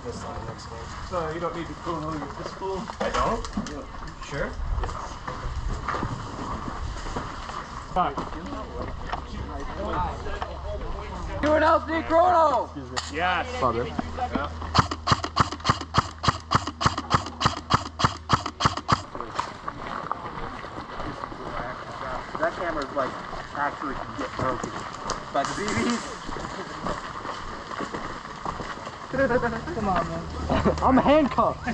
this on the next game. So you don't need to pull this pool? I don't? Yeah. Sure? Fine. Do an LC chrono! Yes. Father. Yeah. That camera's like actually can get broken by the BBs. Come on, man. I'm handcuffed. You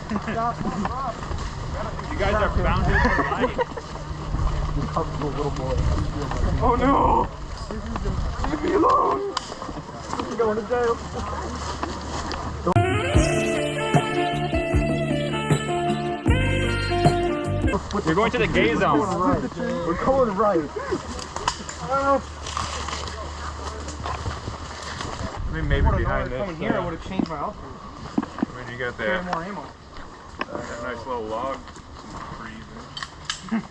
guys are bounded for life. Little boy. Oh no! Leave me alone. You're going to jail. You're going to the gay zone. We're going right. Maybe behind this. Coming here, I would have changed my outfit. When you got Carry that, more ammo. that nice little log, some freezing.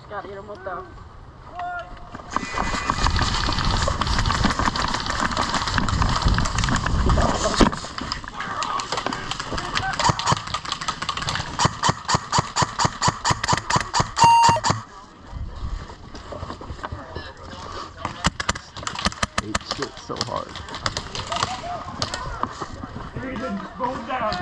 Gotta hit him with the... Shit, so hard. Going down.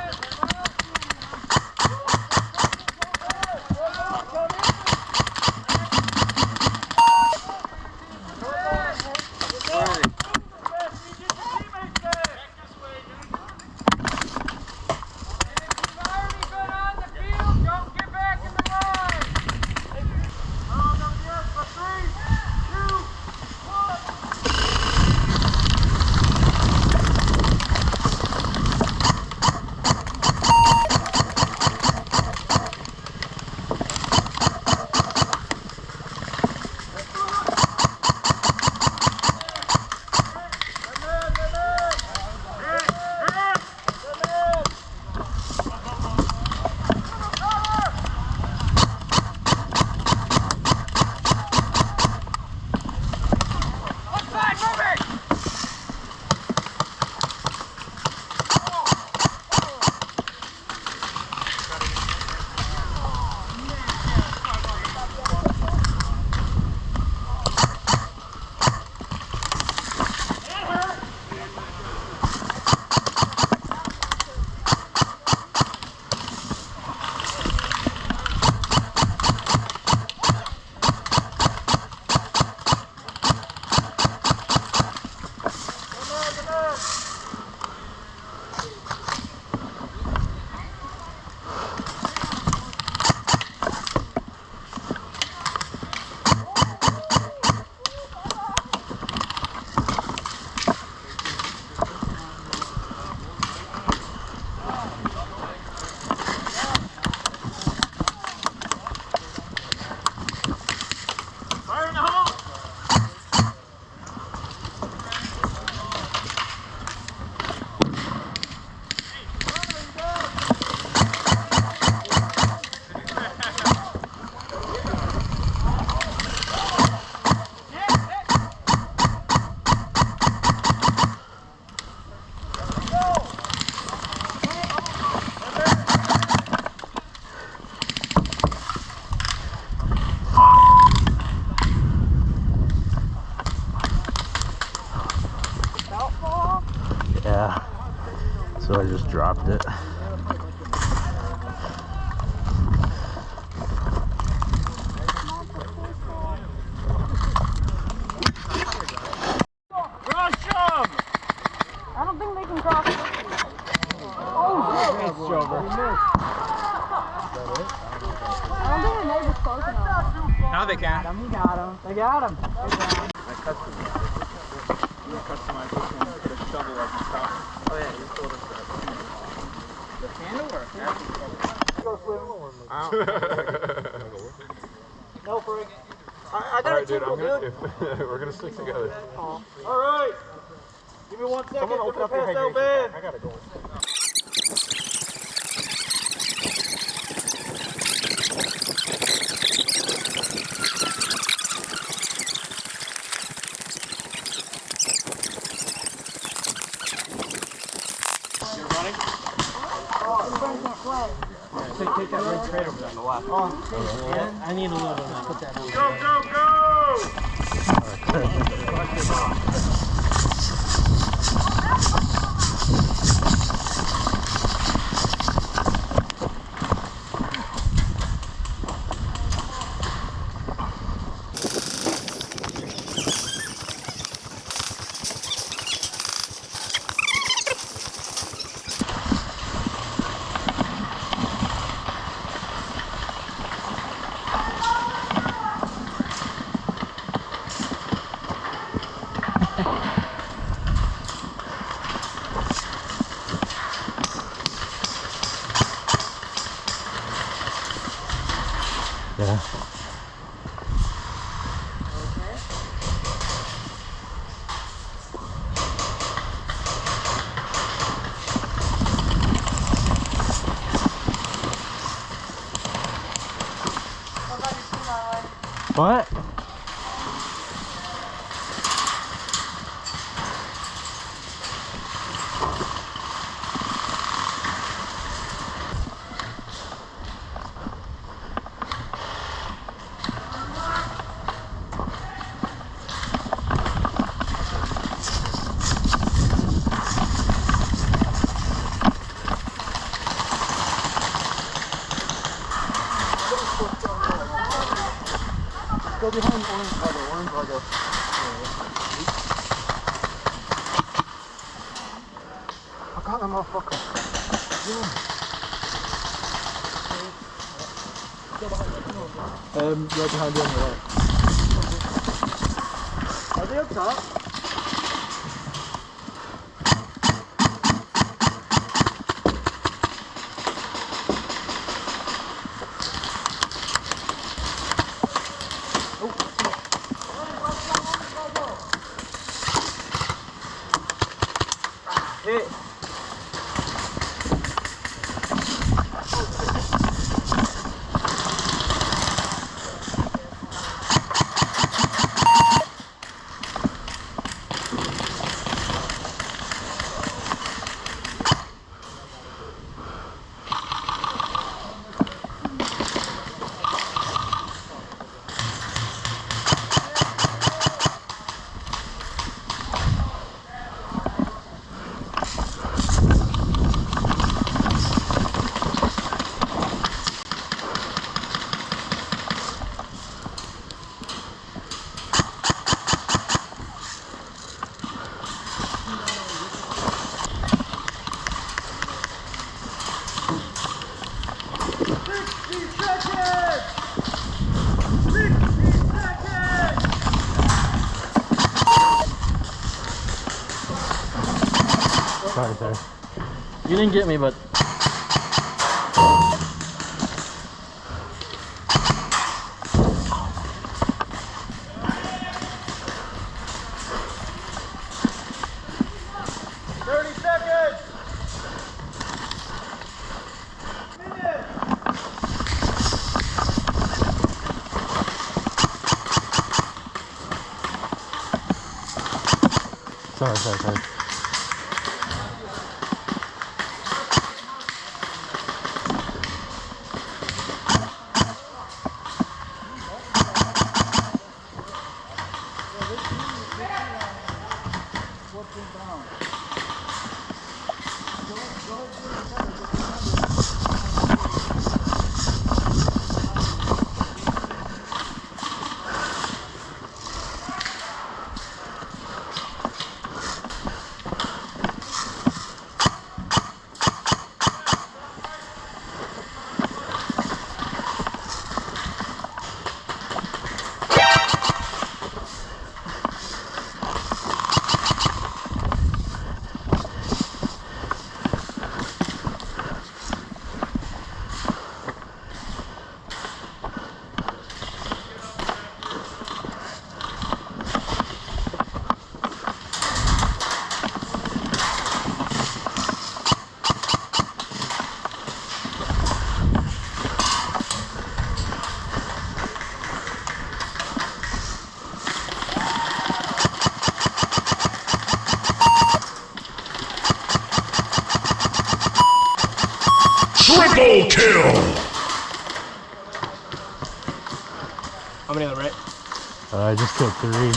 I don't think the neighbor's close enough. Now they can. He got him. They got him. I customize this one, put a shovel at the top. Oh yeah, you told us that. The handle or a Go swimming. No break. I got Alright, a tickle, dude. We're gonna stick together. All right. Give me 1 second. Someone open up your pass out hydration. bad. I gotta go. You're running? Take that red tray over there on the left. I need a little bit of that. Put that on. Go, go, go! Yeah. What? Go behind orange Lego. I got that motherfucker. Right behind you on the right. Are they up top? Hit. Sorry, sorry. You didn't get me, but... Sorry. Triple kill! How many on the right? I just killed 3.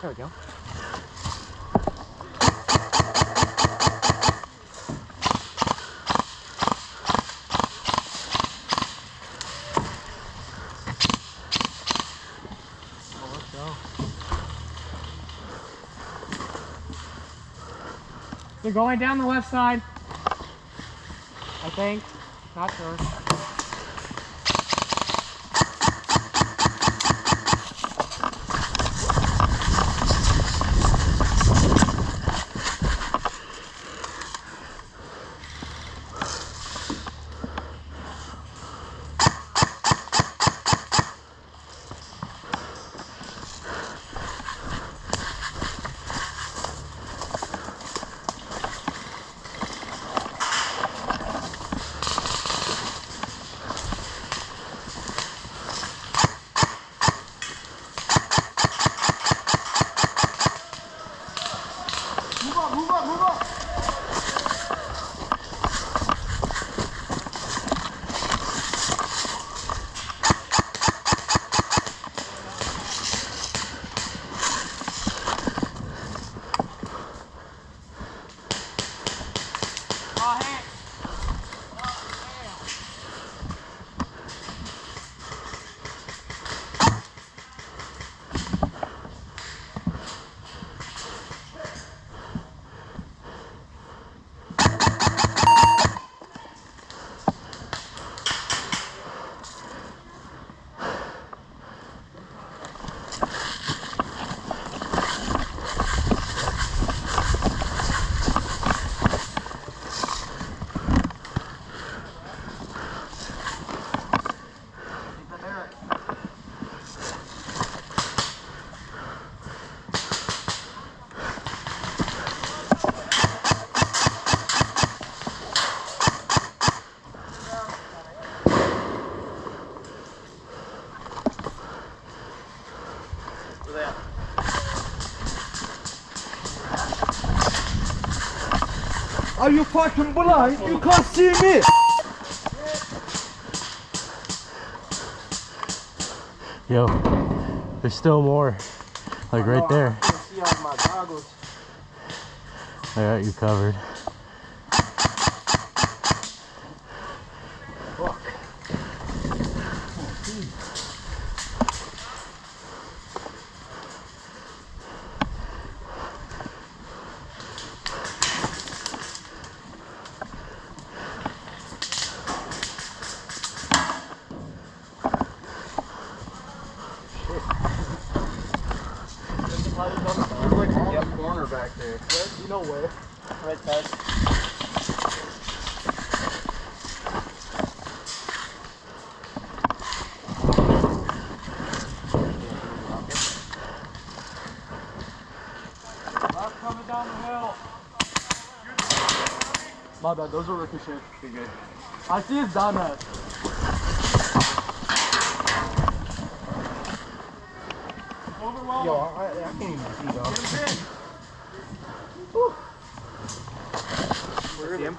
There we go. They're going down the left side, I think. Not sure. Are you fucking blind? You can't see me! Yo, there's still more. Like right there. I can't see out of my goggles. I got you covered. There's like a corner back there. You know where? Right past. Coming down the hill. My bad, those are ricochet. Be good. I see his dumbass. Yo, I can't even see, dog. See him?